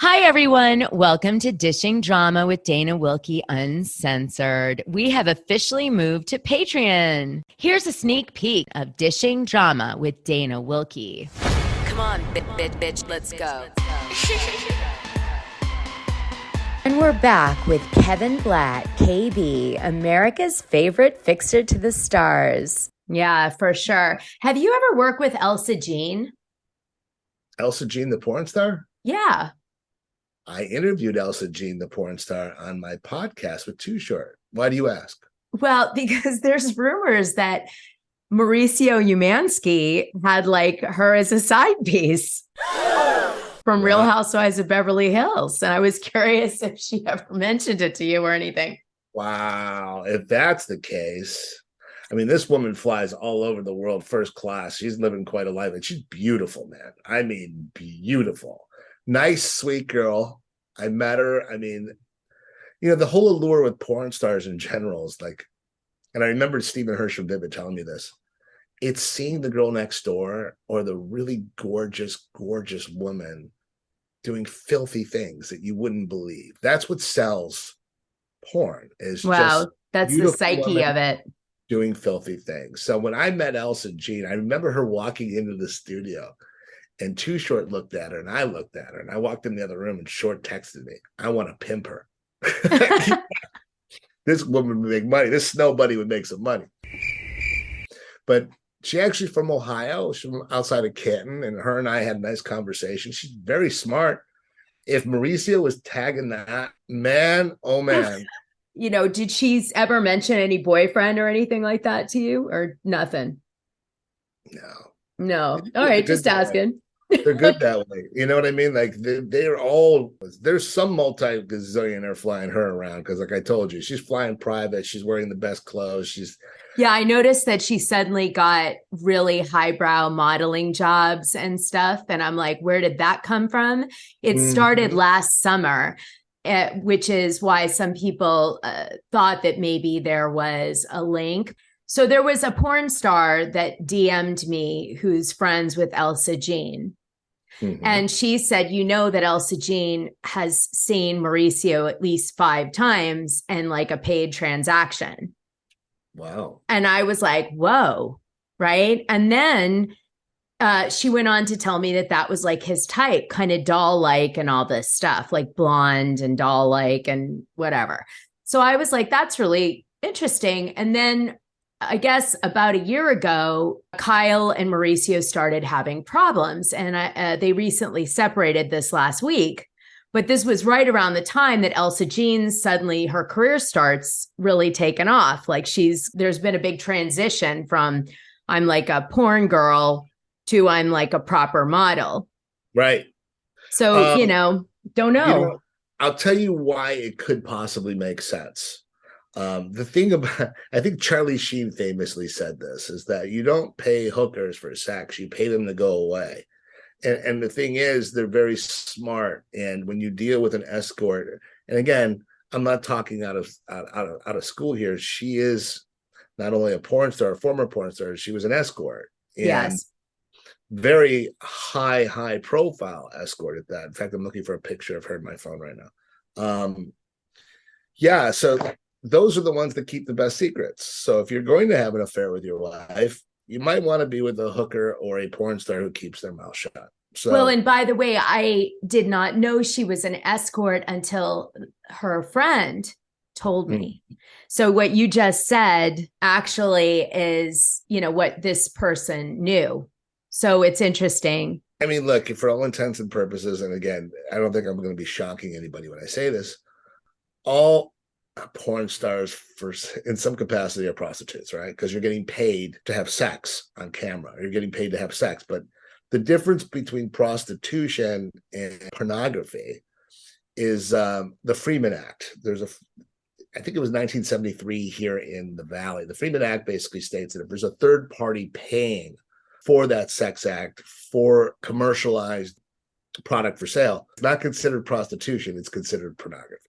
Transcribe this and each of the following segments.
Hi, everyone. Welcome to Dishing Drama with Dana Wilkey Uncensored. We have officially moved to Patreon. Here's a sneak peek of Dishing Drama with Dana Wilkey. Come on, bitch, let's go. And we're back with Kevin Blatt, KB, America's favorite fixer to the stars. Yeah, for sure. Have you ever worked with Elsa Jean? Elsa Jean, the porn star? Yeah. I interviewed Elsa Jean, the porn star, on my podcast with Too Short. Why do you ask? Well, because there's rumors that Mauricio Umansky had like her as a side piece from Real Housewives of Beverly Hills. And I was curious if she ever mentioned it to you or anything. Wow. If that's the case, I mean, this woman flies all over the world first class. She's living quite a life. And she's beautiful, man. I mean, beautiful. Nice, sweet girl. I met her. I mean, the whole allure with porn stars in general is like, and I remember Stephen Hersham Vivid telling me this. It's seeing the girl next door or the really gorgeous, gorgeous woman doing filthy things that you wouldn't believe. That's what sells porn. That's the psyche of it. Doing filthy things. So when I met Elsa Jean, I remember her walking into the studio. And Too Short looked at her, and I looked at her, and I walked in the other room, and Short texted me, "I want to pimp her." This woman would make money. This snow bunny would make some money. But she actually from Ohio. She's from outside of Canton, and her and I had a nice conversation. She's very smart. If Mauricio was tagging that, man, oh man. Did she ever mention any boyfriend or anything like that to you, or nothing? No. All right, just asking. They're good that way. You know what I mean? Like there's some multi-gazillionaire flying her around because like I told you, she's flying private. She's wearing the best clothes. Yeah, I noticed that she suddenly got really highbrow modeling jobs and stuff. And I'm like, where did that come from? It started last summer, which is why some people thought that maybe there was a link. So there was a porn star that DM'd me who's friends with Elsa Jean. Mm-hmm. And she said, that Elsa Jean has seen Mauricio at least 5 times and like a paid transaction. Wow. And I was like, whoa. Right. And then she went on to tell me that was like his type, kind of doll-like and all this stuff, like blonde and doll-like and whatever. So I was like, that's really interesting. And then I guess about a year ago, Kyle and Mauricio started having problems, and they recently separated this last week. But this was right around the time that Elsa Jean suddenly her career starts really taking off. Like there's been a big transition from I'm like a porn girl to I'm like a proper model. Right. So, don't know. I'll tell you why it could possibly make sense. The thing about, I think Charlie Sheen famously said this, is that you don't pay hookers for sex, you pay them to go away. And the thing is, they're very smart. And when you deal with an escort, and again, I'm not talking out of school here. She is not only a porn star, a former porn star, she was an escort. And yes. Very high profile escort at that. In fact, I'm looking for a picture of her in my phone right now. So those are the ones that keep the best secrets. So if you're going to have an affair with your wife, you might want to be with a hooker or a porn star who keeps their mouth shut. So, well, and by the way, I did not know she was an escort until her friend told me. So what you just said actually is, what this person knew. So it's interesting. I mean, look, for all intents and purposes, and again, I don't think I'm going to be shocking anybody when I say this, all porn stars in some capacity are prostitutes, right? Because you're getting paid to have sex on camera. You're getting paid to have sex. But the difference between prostitution and pornography is the Freeman Act. I think it was 1973 here in the Valley. The Freeman Act basically states that if there's a third party paying for that sex act for commercialized product for sale, it's not considered prostitution. It's considered pornography.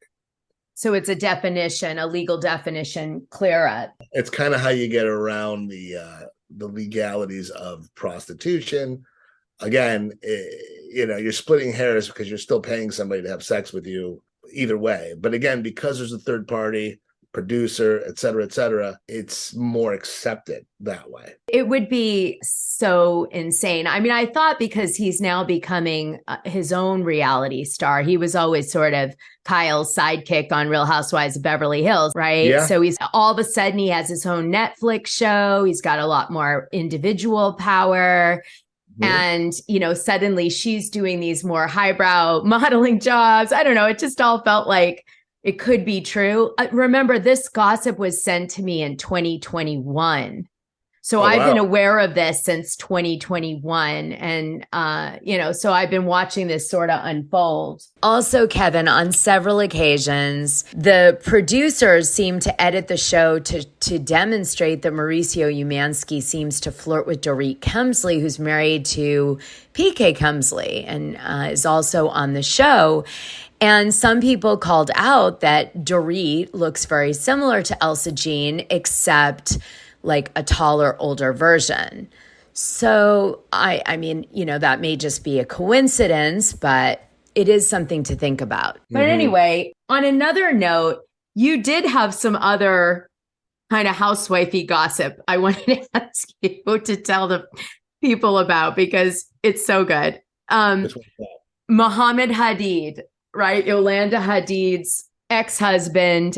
So it's a legal definition, clear up. It's kind of how you get around the legalities of prostitution. again, you're splitting hairs because you're still paying somebody to have sex with you either way. But again, because there's a third party producer, et cetera, it's more accepted that way. It would be so insane. I mean, I thought because he's now becoming his own reality star, he was always sort of Kyle's sidekick on Real Housewives of Beverly Hills, right? Yeah. So he's all of a sudden he has his own Netflix show. He's got a lot more individual power. And, suddenly she's doing these more highbrow modeling jobs. I don't know. It just all felt like it could be true. Remember, this gossip was sent to me in 2021. So I've been aware of this since 2021. And, so I've been watching this sort of unfold. Also, Kevin, on several occasions, the producers seem to edit the show to demonstrate that Mauricio Umansky seems to flirt with Dorit Kemsley, who's married to PK Kemsley and is also on the show. And some people called out that Dorit looks very similar to Elsa Jean, except like a taller, older version. So, I mean, that may just be a coincidence, but it is something to think about. But anyway, on another note, you did have some other kind of housewifey gossip I wanted to ask you to tell the people about because it's so good. Mohamed Hadid, right? Yolanda Hadid's ex-husband,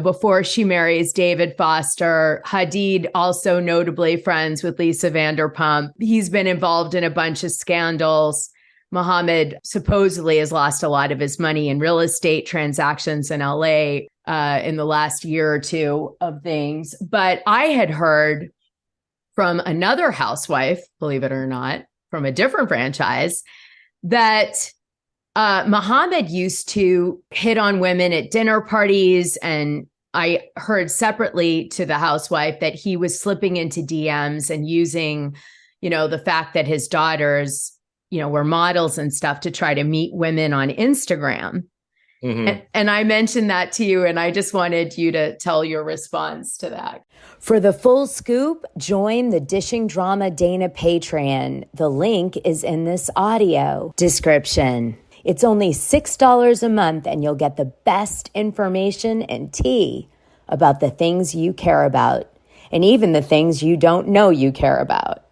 before she marries David Foster. Hadid also notably friends with Lisa Vanderpump. He's been involved in a bunch of scandals. Mohamed supposedly has lost a lot of his money in real estate transactions in LA in the last year or two of things. But I had heard from another housewife, believe it or not, from a different franchise, that Mohamed used to hit on women at dinner parties. And I heard separately to the housewife that he was slipping into DMs and using, the fact that his daughters, were models and stuff to try to meet women on Instagram. Mm-hmm. And I mentioned that to you, and I just wanted you to tell your response to that. For the full scoop, join the Dishing Drama Dana Patreon. The link is in this audio description. It's only $6 a month, and you'll get the best information and tea about the things you care about, and even the things you don't know you care about.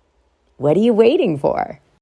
What are you waiting for?